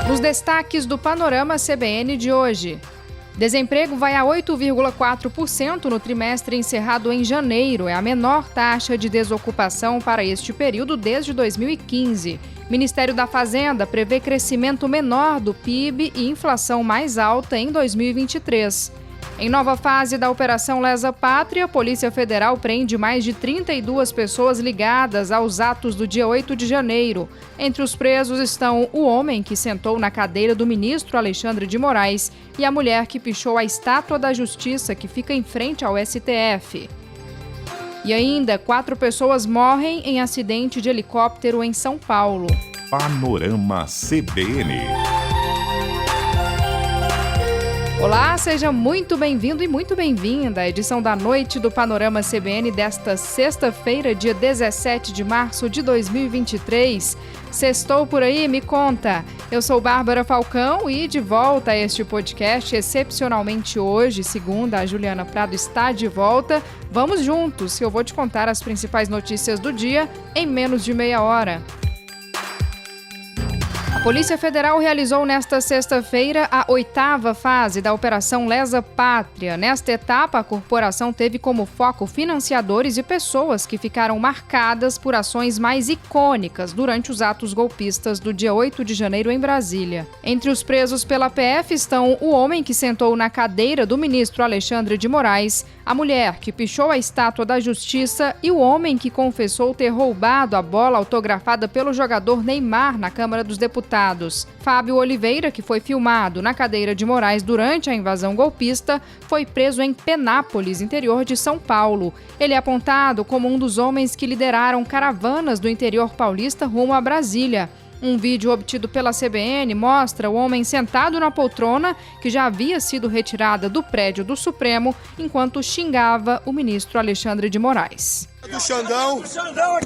Nos destaques do Panorama CBN de hoje. Desemprego vai a 8,4% no trimestre encerrado em janeiro. É a menor taxa de desocupação para este período desde 2015. Ministério da Fazenda prevê crescimento menor do PIB e inflação mais alta em 2023. Em nova fase da Operação Lesa Pátria, a Polícia Federal prende mais de 32 pessoas ligadas aos atos do dia 8 de janeiro. Entre os presos estão o homem que sentou na cadeira do ministro Alexandre de Moraes e a mulher que pichou a Estátua da Justiça, que fica em frente ao STF. E ainda, 4 pessoas morrem em acidente de helicóptero em São Paulo. Panorama CBN. Olá, seja muito bem-vindo e muito bem-vinda à edição da noite do Panorama CBN desta sexta-feira, dia 17 de março de 2023. Sextou por aí? Me conta! Eu sou Bárbara Falcão e de volta a este podcast, excepcionalmente hoje, segunda, a Juliana Prado está de volta. Vamos juntos, que eu vou te contar as principais notícias do dia em menos de meia hora. A Polícia Federal realizou nesta sexta-feira a 8ª fase da Operação Lesa Pátria. Nesta etapa, a corporação teve como foco financiadores e pessoas que ficaram marcadas por ações mais icônicas durante os atos golpistas do dia 8 de janeiro em Brasília. Entre os presos pela PF estão o homem que sentou na cadeira do ministro Alexandre de Moraes, a mulher que pichou a Estátua da Justiça e o homem que confessou ter roubado a bola autografada pelo jogador Neymar na Câmara dos Deputados. Fábio Oliveira, que foi filmado na cadeira de Moraes durante a invasão golpista, foi preso em Penápolis, interior de São Paulo. Ele é apontado como um dos homens que lideraram caravanas do interior paulista rumo a Brasília. Um vídeo obtido pela CBN mostra o homem sentado na poltrona, que já havia sido retirada do prédio do Supremo, enquanto xingava o ministro Alexandre de Moraes. Do Xandão,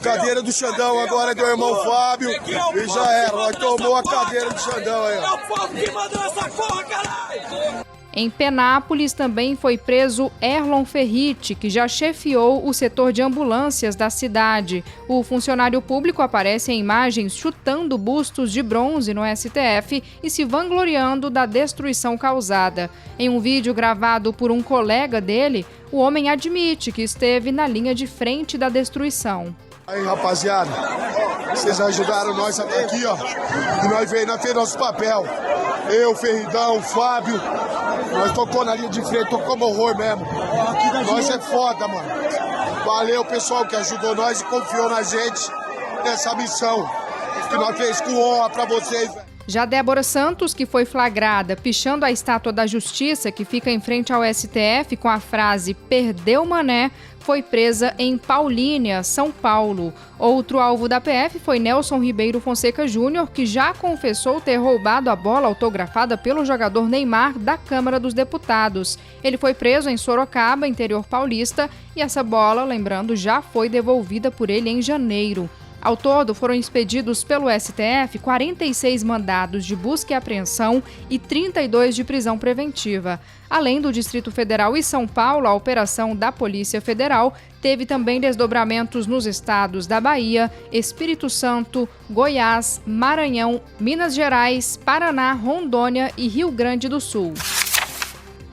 cadeira do Xandão, agora é do irmão Fábio, e já era, nós tomou a cadeira do Xandão aí. É o povo que mandou essa porra, caralho! Em Penápolis também foi preso Erlon Ferriti, que já chefiou o setor de ambulâncias da cidade. O funcionário público aparece em imagens chutando bustos de bronze no STF e se vangloriando da destruição causada. Em um vídeo gravado por um colega dele, o homem admite que esteve na linha de frente da destruição. Aí, rapaziada, vocês ajudaram nós até aqui, ó, e nós fez nosso papel. Eu, Ferridão, Fábio, nós tocou na linha de frente, tocou horror mesmo. Nós é foda, mano. Valeu, pessoal, que ajudou nós e confiou na gente nessa missão que nós fez com honra pra vocês, velho. Já Débora Santos, que foi flagrada pichando a Estátua da Justiça, que fica em frente ao STF, com a frase "Perdeu Mané", foi presa em Paulínia, São Paulo. Outro alvo da PF foi Nelson Ribeiro Fonseca Júnior, que já confessou ter roubado a bola autografada pelo jogador Neymar da Câmara dos Deputados. Ele foi preso em Sorocaba, interior paulista, e essa bola, lembrando, já foi devolvida por ele em janeiro. Ao todo, foram expedidos pelo STF 46 mandados de busca e apreensão e 32 de prisão preventiva. Além do Distrito Federal e São Paulo, a operação da Polícia Federal teve também desdobramentos nos estados da Bahia, Espírito Santo, Goiás, Maranhão, Minas Gerais, Paraná, Rondônia e Rio Grande do Sul.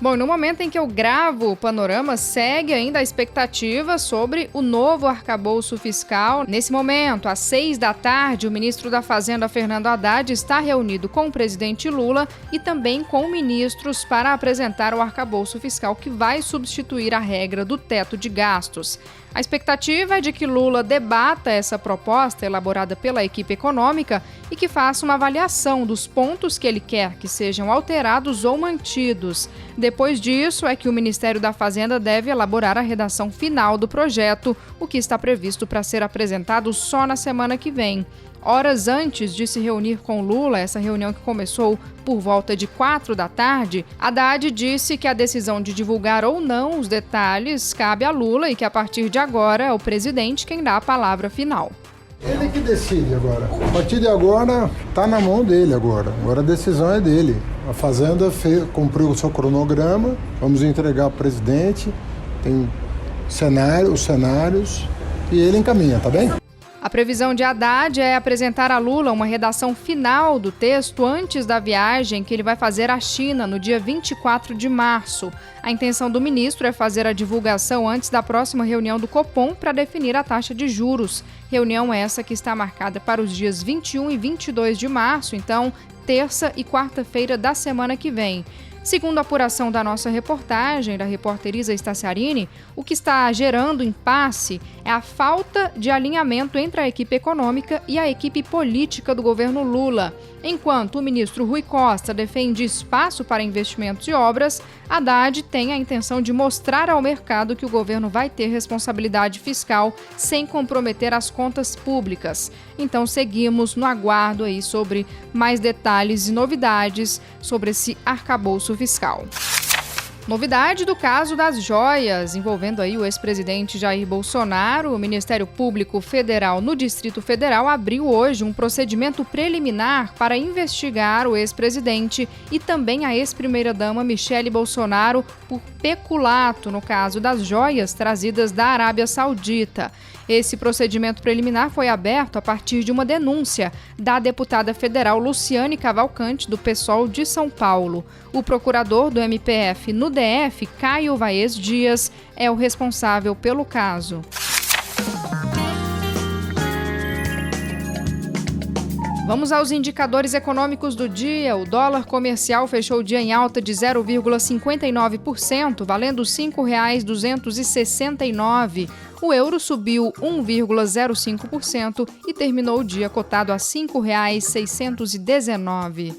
Bom, no momento em que eu gravo o Panorama, segue ainda a expectativa sobre o novo arcabouço fiscal. Nesse momento, às 6 da tarde, o ministro da Fazenda, Fernando Haddad, está reunido com o presidente Lula e também com ministros para apresentar o arcabouço fiscal que vai substituir a regra do teto de gastos. A expectativa é de que Lula debata essa proposta elaborada pela equipe econômica e que faça uma avaliação dos pontos que ele quer que sejam alterados ou mantidos. Depois disso, é que o Ministério da Fazenda deve elaborar a redação final do projeto, o que está previsto para ser apresentado só na semana que vem. Horas antes de se reunir com Lula, essa reunião que começou por volta de 4 da tarde, Haddad disse que a decisão de divulgar ou não os detalhes cabe a Lula e que a partir de agora é o presidente quem dá a palavra final. Ele que decide agora. A partir de agora, está na mão dele agora. Agora a decisão é dele. A Fazenda cumpriu o seu cronograma, vamos entregar ao presidente, tem os cenários, e ele encaminha, tá bem? A previsão de Haddad é apresentar a Lula uma redação final do texto antes da viagem que ele vai fazer à China no dia 24 de março. A intenção do ministro é fazer a divulgação antes da próxima reunião do Copom para definir a taxa de juros. Reunião essa que está marcada para os dias 21 e 22 de março, então terça e quarta-feira da semana que vem. Segundo a apuração da nossa reportagem, da repórter Isa Staciarini, o que está gerando impasse é a falta de alinhamento entre a equipe econômica e a equipe política do governo Lula. Enquanto o ministro Rui Costa defende espaço para investimentos e obras, Haddad tem a intenção de mostrar ao mercado que o governo vai ter responsabilidade fiscal sem comprometer as contas públicas. Então seguimos no aguardo aí sobre mais detalhes e novidades sobre esse arcabouço fiscal. Novidade do caso das joias, envolvendo aí o ex-presidente Jair Bolsonaro. O Ministério Público Federal no Distrito Federal abriu hoje um procedimento preliminar para investigar o ex-presidente e também a ex-primeira-dama Michele Bolsonaro por peculato no caso das joias trazidas da Arábia Saudita. Esse procedimento preliminar foi aberto a partir de uma denúncia da deputada federal Luciane Cavalcante, do PSOL de São Paulo. O procurador do MPF no DF, Caio Vaez Dias, é o responsável pelo caso. Vamos aos indicadores econômicos do dia. O dólar comercial fechou o dia em alta de 0,59%, valendo R$ 5,269. O euro subiu 1,05% e terminou o dia cotado a R$ 5,619.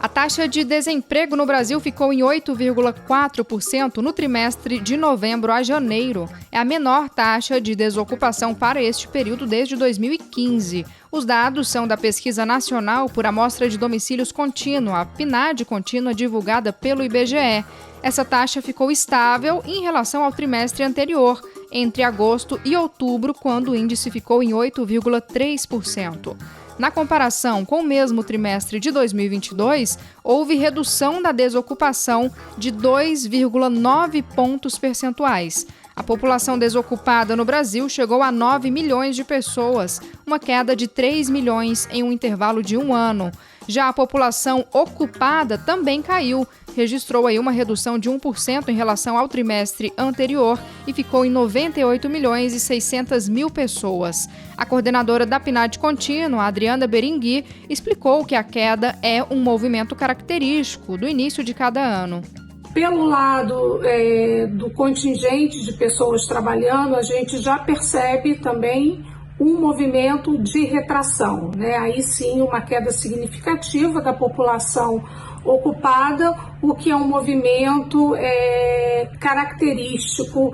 A taxa de desemprego no Brasil ficou em 8,4% no trimestre de novembro a janeiro. É a menor taxa de desocupação para este período desde 2015. Os dados são da Pesquisa Nacional por Amostra de Domicílios Contínua, a PNAD contínua divulgada pelo IBGE. Essa taxa ficou estável em relação ao trimestre anterior, entre agosto e outubro, quando o índice ficou em 8,3%. Na comparação com o mesmo trimestre de 2022, houve redução da desocupação de 2,9 pontos percentuais. A população desocupada no Brasil chegou a 9 milhões de pessoas, uma queda de 3 milhões em um intervalo de um ano. Já a população ocupada também caiu, registrou aí uma redução de 1% em relação ao trimestre anterior e ficou em 98 milhões e 600 mil pessoas. A coordenadora da PNAD contínua, Adriana Berengui, explicou que a queda é um movimento característico do início de cada ano. Pelo lado do contingente de pessoas trabalhando, a gente já percebe também um movimento de retração, né? Aí sim, uma queda significativa da população ocupada, o que é um movimento característico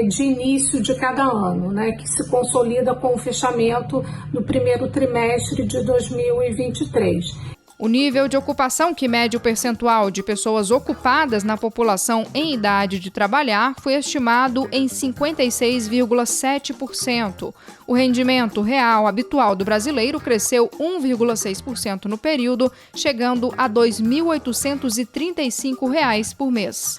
de início de cada ano, né? Que se consolida com o fechamento do primeiro trimestre de 2023. O nível de ocupação, que mede o percentual de pessoas ocupadas na população em idade de trabalhar, foi estimado em 56,7%. O rendimento real habitual do brasileiro cresceu 1,6% no período, chegando a R$ 2.835 por mês.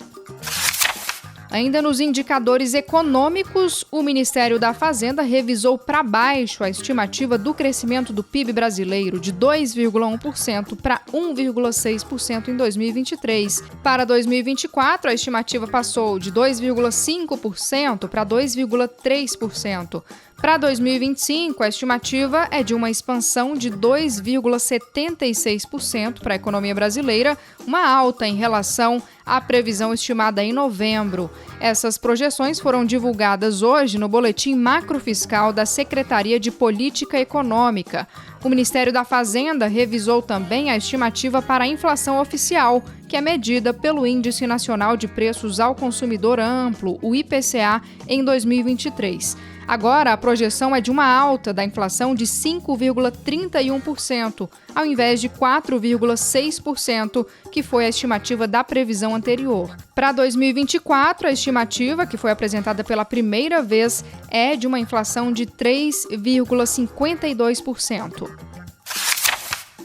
Ainda nos indicadores econômicos, o Ministério da Fazenda revisou para baixo a estimativa do crescimento do PIB brasileiro de 2,1% para 1,6% em 2023. Para 2024, a estimativa passou de 2,5% para 2,3%. Para 2025, a estimativa é de uma expansão de 2,76% para a economia brasileira, uma alta em relação à previsão estimada em novembro. Essas projeções foram divulgadas hoje no Boletim Macrofiscal da Secretaria de Política Econômica. O Ministério da Fazenda revisou também a estimativa para a inflação oficial, que é medida pelo Índice Nacional de Preços ao Consumidor Amplo, o IPCA, em 2023. Agora, a projeção é de uma alta da inflação de 5,31%, ao invés de 4,6%, que foi a estimativa da previsão anterior. Para 2024, a estimativa, que foi apresentada pela primeira vez, é de uma inflação de 3,52%.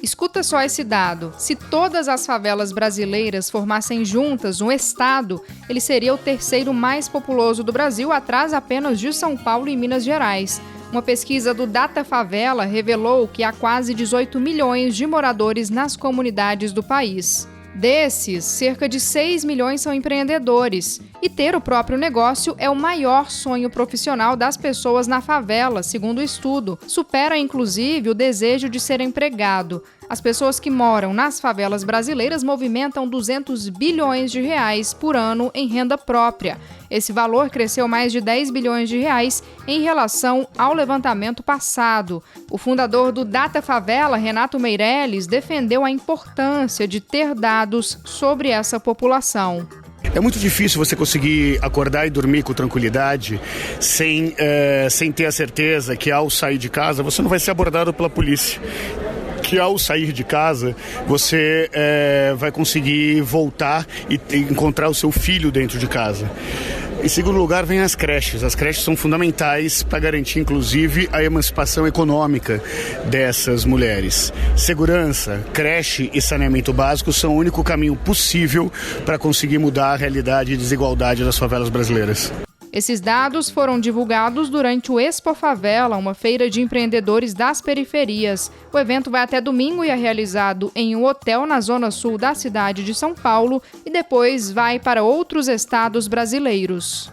Escuta só esse dado. Se todas as favelas brasileiras formassem juntas um estado, ele seria o terceiro mais populoso do Brasil, atrás apenas de São Paulo e Minas Gerais. Uma pesquisa do Datafavela revelou que há quase 18 milhões de moradores nas comunidades do país. Desses, cerca de 6 milhões são empreendedores. E ter o próprio negócio é o maior sonho profissional das pessoas na favela, segundo o estudo. Supera, inclusive, o desejo de ser empregado. As pessoas que moram nas favelas brasileiras movimentam 200 bilhões de reais por ano em renda própria. Esse valor cresceu mais de 10 bilhões de reais em relação ao levantamento passado. O fundador do Datafavela, Renato Meirelles, defendeu a importância de ter dados sobre essa população. É muito difícil você conseguir acordar e dormir com tranquilidade sem ter a certeza que ao sair de casa você não vai ser abordado pela polícia. Que ao sair de casa você vai conseguir voltar e encontrar o seu filho dentro de casa. Em segundo lugar, vem as creches. As creches são fundamentais para garantir, inclusive, a emancipação econômica dessas mulheres. Segurança, creche e saneamento básico são o único caminho possível para conseguir mudar a realidade e desigualdade das favelas brasileiras. Esses dados foram divulgados durante o Expo Favela, uma feira de empreendedores das periferias. O evento vai até domingo e é realizado em um hotel na zona sul da cidade de São Paulo e depois vai para outros estados brasileiros.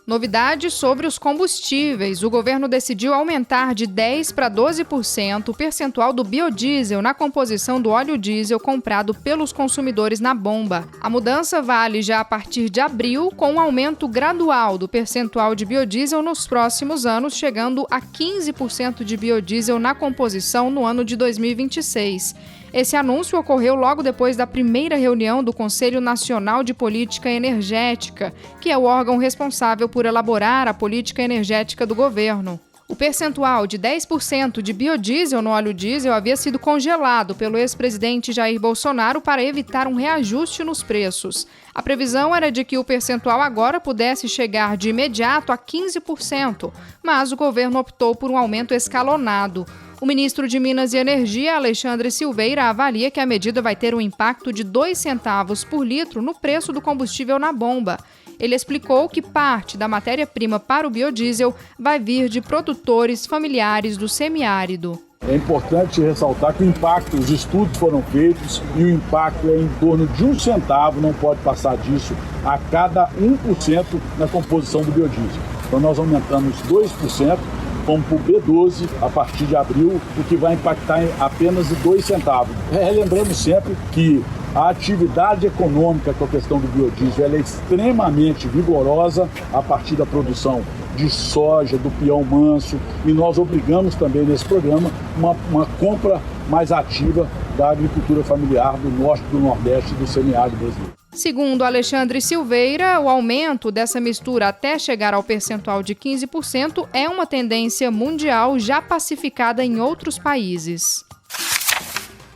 Novidades sobre os combustíveis. O governo decidiu aumentar de 10% para 12% o percentual do biodiesel na composição do óleo diesel comprado pelos consumidores na bomba. A mudança vale já a partir de abril, com um aumento gradual do percentual de biodiesel nos próximos anos, chegando a 15% de biodiesel na composição no ano de 2026. Esse anúncio ocorreu logo depois da primeira reunião do Conselho Nacional de Política Energética, que é o órgão responsável por elaborar a política energética do governo. O percentual de 10% de biodiesel no óleo diesel havia sido congelado pelo ex-presidente Jair Bolsonaro para evitar um reajuste nos preços. A previsão era de que o percentual agora pudesse chegar de imediato a 15%, mas o governo optou por um aumento escalonado. O ministro de Minas e Energia, Alexandre Silveira, avalia que a medida vai ter um impacto de 2 centavos por litro no preço do combustível na bomba. Ele explicou que parte da matéria-prima para o biodiesel vai vir de produtores familiares do semiárido. É importante ressaltar que o impacto, os estudos foram feitos e o impacto é em torno de 1 centavo, não pode passar disso, a cada 1% na composição do biodiesel. Então nós aumentamos 2%. Como para o B12, a partir de abril, o que vai impactar em apenas 2 centavos. Relembrando sempre que a atividade econômica com a questão do biodiesel ela é extremamente vigorosa a partir da produção de soja, do pião manso, e nós obrigamos também nesse programa uma compra mais ativa da agricultura familiar do norte, do nordeste e do semiárido brasileiro. Segundo Alexandre Silveira, o aumento dessa mistura até chegar ao percentual de 15% é uma tendência mundial já pacificada em outros países.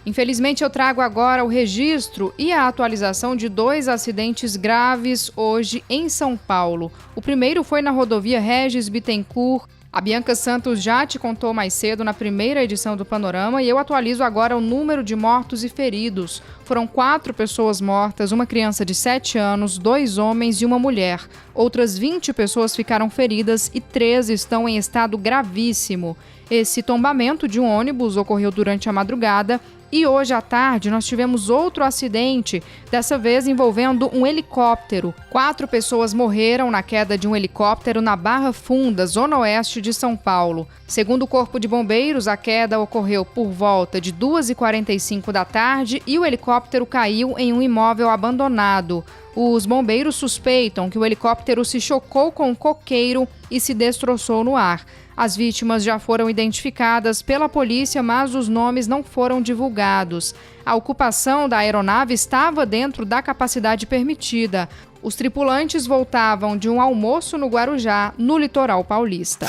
Infelizmente, eu trago agora o registro e a atualização de 2 acidentes graves hoje em São Paulo. O primeiro foi na rodovia Regis Bittencourt. A Bianca Santos já te contou mais cedo na primeira edição do Panorama e eu atualizo agora o número de mortos e feridos. Foram 4 pessoas mortas, uma criança de 7 anos, 2 homens e uma mulher. Outras 20 pessoas ficaram feridas e 3 estão em estado gravíssimo. Esse tombamento de um ônibus ocorreu durante a madrugada. E hoje à tarde nós tivemos outro acidente, dessa vez envolvendo um helicóptero. 4 pessoas morreram na queda de um helicóptero na Barra Funda, zona oeste de São Paulo. Segundo o Corpo de Bombeiros, a queda ocorreu por volta de 2h45 da tarde e o helicóptero caiu em um imóvel abandonado. Os bombeiros suspeitam que o helicóptero se chocou com um coqueiro e se destroçou no ar. As vítimas já foram identificadas pela polícia, mas os nomes não foram divulgados. A ocupação da aeronave estava dentro da capacidade permitida. Os tripulantes voltavam de um almoço no Guarujá, no litoral paulista.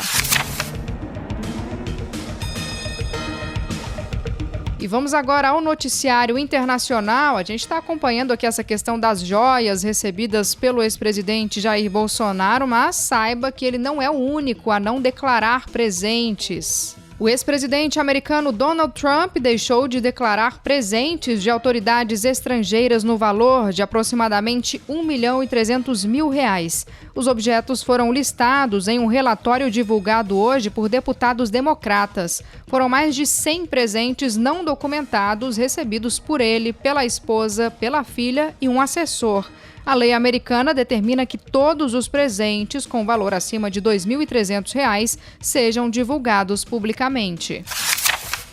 E vamos agora ao noticiário internacional. A gente está acompanhando aqui essa questão das joias recebidas pelo ex-presidente Jair Bolsonaro, mas saiba que ele não é o único a não declarar presentes. O ex-presidente americano Donald Trump deixou de declarar presentes de autoridades estrangeiras no valor de aproximadamente R$1.300.000. Os objetos foram listados em um relatório divulgado hoje por deputados democratas. Foram mais de 100 presentes não documentados recebidos por ele, pela esposa, pela filha e um assessor. A lei americana determina que todos os presentes com valor acima de R$2.300 sejam divulgados publicamente.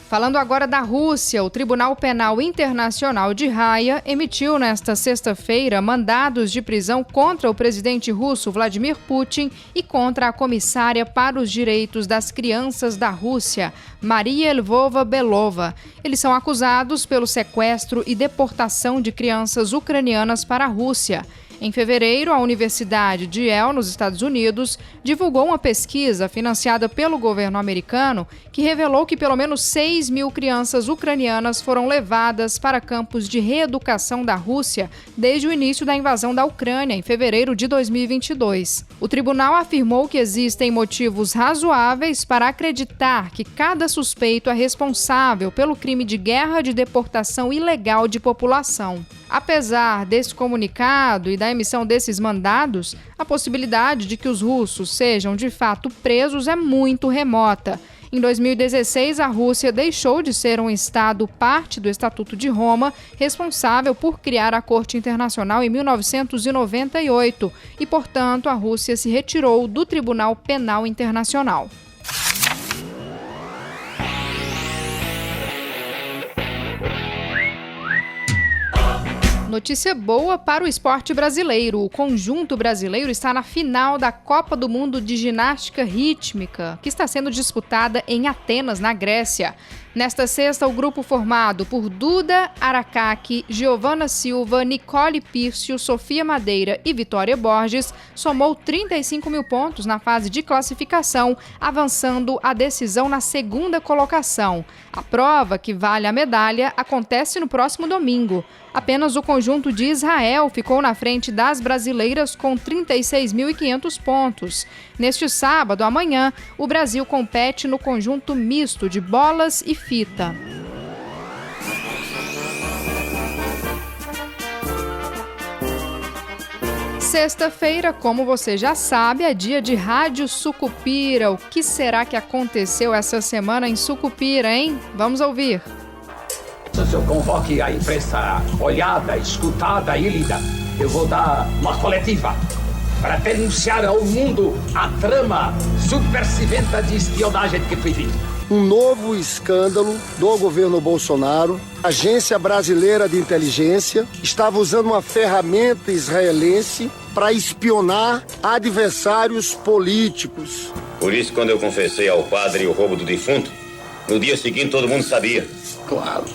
Falando agora da Rússia, o Tribunal Penal Internacional de Haia emitiu nesta sexta-feira mandados de prisão contra o presidente russo Vladimir Putin e contra a comissária para os direitos das crianças da Rússia, Maria Lvova-Belova. Eles são acusados pelo sequestro e deportação de crianças ucranianas para a Rússia. Em fevereiro, a Universidade de Yale, nos Estados Unidos, divulgou uma pesquisa financiada pelo governo americano que revelou que pelo menos 6.000 crianças ucranianas foram levadas para campos de reeducação da Rússia desde o início da invasão da Ucrânia, em fevereiro de 2022. O tribunal afirmou que existem motivos razoáveis para acreditar que cada suspeito é responsável pelo crime de guerra de deportação ilegal de população. Apesar desse comunicado e da emissão desses mandados, a possibilidade de que os russos sejam de fato presos é muito remota. Em 2016, a Rússia deixou de ser um Estado parte do Estatuto de Roma, responsável por criar a Corte Internacional em 1998, e, portanto, a Rússia se retirou do Tribunal Penal Internacional. Notícia boa para o esporte brasileiro. O conjunto brasileiro está na final da Copa do Mundo de Ginástica Rítmica, que está sendo disputada em Atenas, na Grécia. Nesta sexta, o grupo formado por Duda Aracaki, Giovana Silva, Nicole Pírcio, Sofia Madeira e Vitória Borges somou 35 mil pontos na fase de classificação, avançando à decisão na segunda colocação. A prova, que vale a medalha, acontece no próximo domingo. Apenas o conjunto de Israel ficou na frente das brasileiras com 36.500 pontos. Neste sábado, amanhã, o Brasil compete no conjunto misto de bolas e fita. Sexta-feira, como você já sabe, é dia de Rádio Sucupira. O que será que aconteceu essa semana em Sucupira, hein? Vamos ouvir. Eu convoque a imprensa olhada, escutada e lida. Eu vou dar uma coletiva para denunciar ao mundo a trama subversiva de espionagem que foi feita. Um novo escândalo do governo Bolsonaro. A Agência Brasileira de Inteligência estava usando uma ferramenta israelense para espionar adversários políticos. Por isso, quando eu confessei ao padre o roubo do defunto, no dia seguinte todo mundo sabia. Claro.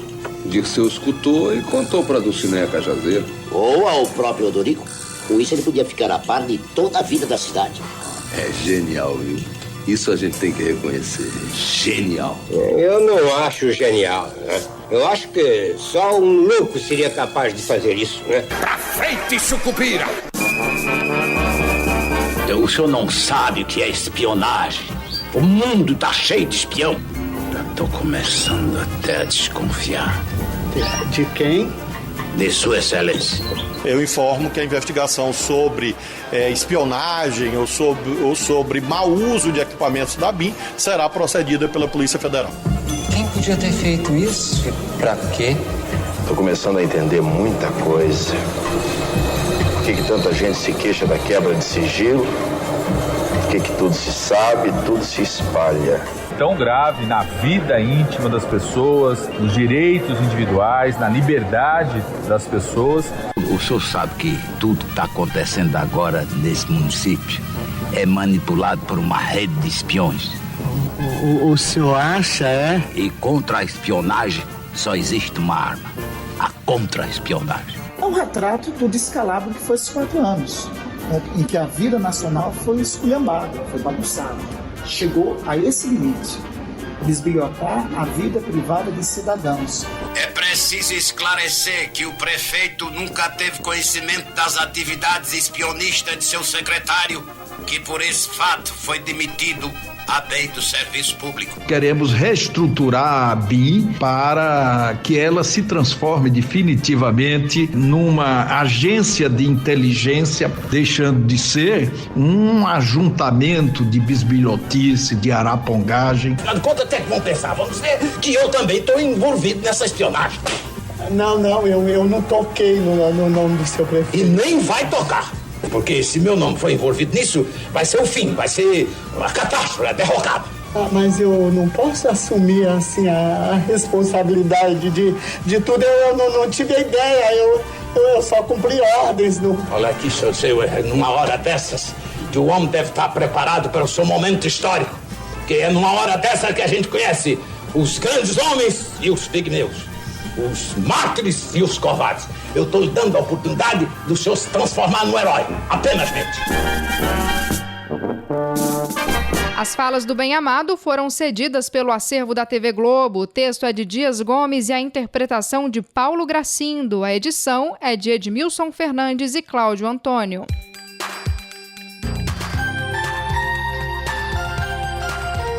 Dirceu escutou e contou para Dulcinea Cajazeiro. Ou ao próprio Odorico. Com isso ele podia ficar a par de toda a vida da cidade. É genial, viu? Isso a gente tem que reconhecer. Genial. Eu não acho genial, né? Eu acho que só um louco seria capaz de fazer isso, né? Pra frente, Sucupira! O senhor não sabe o que é espionagem. O mundo tá cheio de espião. Já tô começando até a desconfiar. De quem? De Sua Excelência. Eu informo que a investigação sobre espionagem ou sobre mau uso de equipamentos da BIM será procedida pela Polícia Federal. Quem podia ter feito isso? E pra quê? Tô começando a entender muita coisa. Por que tanta gente se queixa da quebra de sigilo? Por que tudo se sabe, tudo se espalha? Tão grave na vida íntima das pessoas, nos direitos individuais, na liberdade das pessoas. O senhor sabe que tudo que está acontecendo agora nesse município é manipulado por uma rede de espiões. O senhor acha, é? E contra a espionagem só existe uma arma: a contra-espionagem. É um retrato do descalabro que foi esses 4 anos, né, em que a vida nacional foi esculhambada, foi bagunçada. Chegou a esse limite, bisbilhotar a vida privada de cidadãos. É preciso esclarecer que o prefeito nunca teve conhecimento das atividades espionistas de seu secretário que por esse fato foi demitido a bem do serviço público. Queremos reestruturar a ABIN para que ela se transforme definitivamente numa agência de inteligência, deixando de ser um ajuntamento de bisbilhotice, de arapongagem. Quanto até que vão pensar? Vamos dizer que eu também estou envolvido nessa espionagem. Não, eu não toquei no nome do seu prefeito. E nem vai tocar. Porque se meu nome for envolvido nisso, vai ser o fim, vai ser uma catástrofe, a derrocada. Mas eu não posso assumir assim a responsabilidade de tudo. Eu não tive a ideia, eu só cumpri ordens. Olha aqui, seu, numa hora dessas, que o homem deve estar preparado para o seu momento histórico. Porque é numa hora dessa que a gente conhece os grandes homens e os pigmeus. Os mártires e os covardes. Eu estou lhe dando a oportunidade do senhor se transformar num herói. Apenas mente. As falas do Bem-Amado foram cedidas pelo acervo da TV Globo. O texto é de Dias Gomes e a interpretação de Paulo Gracindo. A edição é de Edmilson Fernandes e Cláudio Antônio.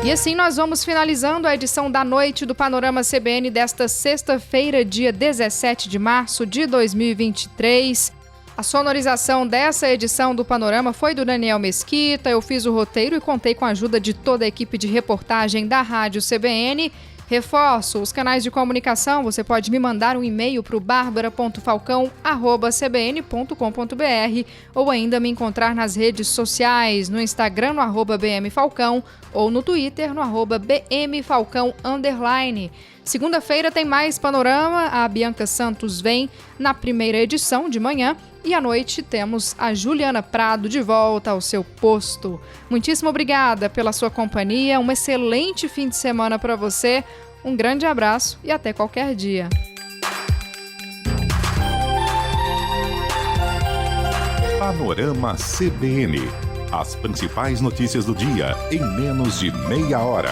E assim nós vamos finalizando a edição da noite do Panorama CBN desta sexta-feira, dia 17 de março de 2023. A sonorização dessa edição do Panorama foi do Daniel Mesquita. Eu fiz o roteiro e contei com a ajuda de toda a equipe de reportagem da Rádio CBN. Reforço os canais de comunicação. Você pode me mandar um e-mail para o barbara.falcão@cbn.com.br ou ainda me encontrar nas redes sociais, no Instagram, no @bmfalcão ou no Twitter, no @bmfalcão_. Segunda-feira tem mais Panorama. A Bianca Santos vem na primeira edição de manhã e à noite temos a Juliana Prado de volta ao seu posto. Muitíssimo obrigada pela sua companhia. Um excelente fim de semana para você. Um grande abraço e até qualquer dia. Panorama CBN. As principais notícias do dia em menos de meia hora.